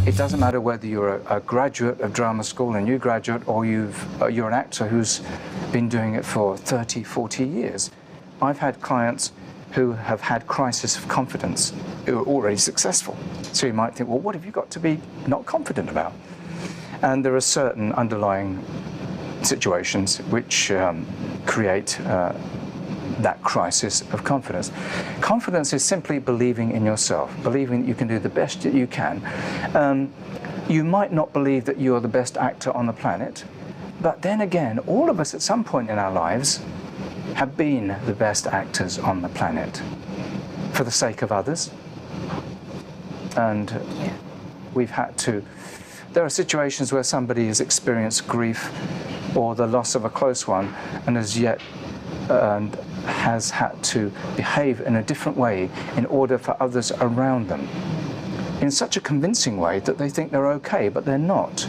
It doesn't matter whether you're a graduate of drama school, a new graduate, or you're an actor who's been doing it for 30, 40 years. I've had clients who have had crisis of confidence who are already successful. So you might think, well, what have you got to be not confident about? And there are certain underlying situations which create that crisis of confidence. Confidence is simply believing in yourself, believing that you can do the best that you can. You might not believe that you're the best actor on the planet, but then again, all of us at some point in our lives have been the best actors on the planet for the sake of others. And we've had to. There are situations where somebody has experienced grief or the loss of a close one and has had to behave in a different way in order for others around them, in such a convincing way that they think they're okay, but they're not.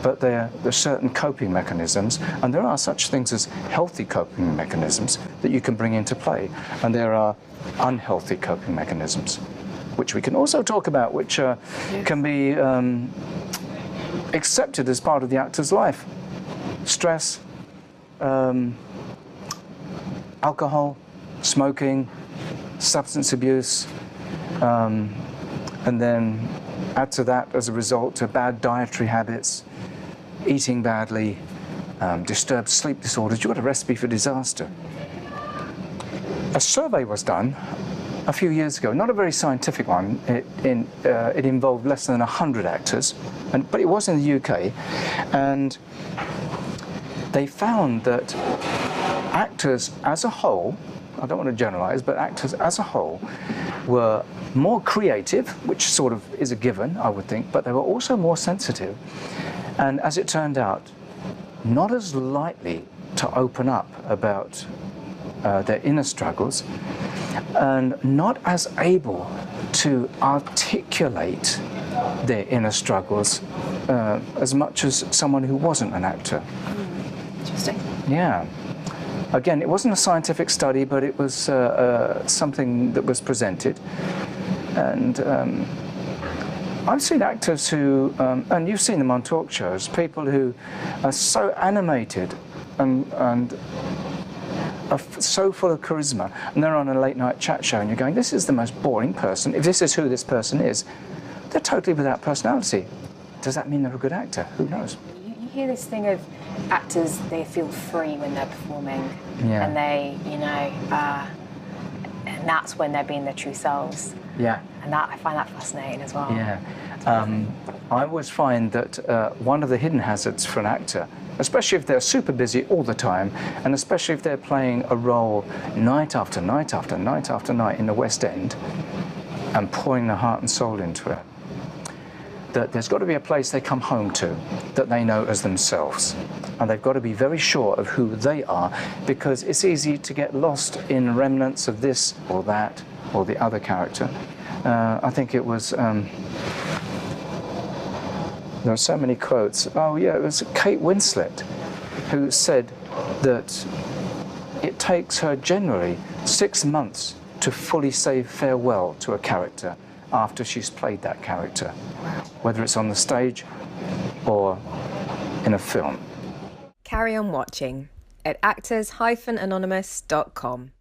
But there are certain coping mechanisms, and there are such things as healthy coping mechanisms that you can bring into play, and there are unhealthy coping mechanisms, which we can also talk about, which can be accepted as part of the actor's life. Stress, alcohol, smoking, substance abuse, and then add to that, as a result, to bad dietary habits, eating badly, disturbed sleep disorders. You've got a recipe for disaster. A survey was done a few years ago, not a very scientific one. It involved less than 100 actors, but it was in the UK, and they found that actors as a whole, I don't want to generalize, but actors as a whole were more creative, which sort of is a given, I would think, but they were also more sensitive. And as it turned out, not as likely to open up about their inner struggles, and not as able to articulate their inner struggles as much as someone who wasn't an actor. Interesting. Yeah. Again, it wasn't a scientific study, but it was something that was presented. And I've seen actors who, and you've seen them on talk shows, people who are so animated and are so full of charisma, and they're on a late night chat show and you're going, this is the most boring person. If this is who this person is, they're totally without personality. Does that mean they're a good actor? Who knows? You hear this thing of actors, they feel free when they're performing, and they, and that's when they're being their true selves. Yeah. And that, I find that fascinating as well. Yeah. I always find that one of the hidden hazards for an actor, especially if they're super busy all the time, and especially if they're playing a role night after night after night after night in the West End and pouring their heart and soul into it, that there's got to be a place they come home to that they know as themselves. And they've got to be very sure of who they are, because it's easy to get lost in remnants of this or that or the other character. I think it was, there are so many quotes. Oh yeah, it was Kate Winslet who said that it takes her generally 6 months to fully say farewell to a character after she's played that character, whether it's on the stage or in a film. Carry on watching at actors-anonymous.com.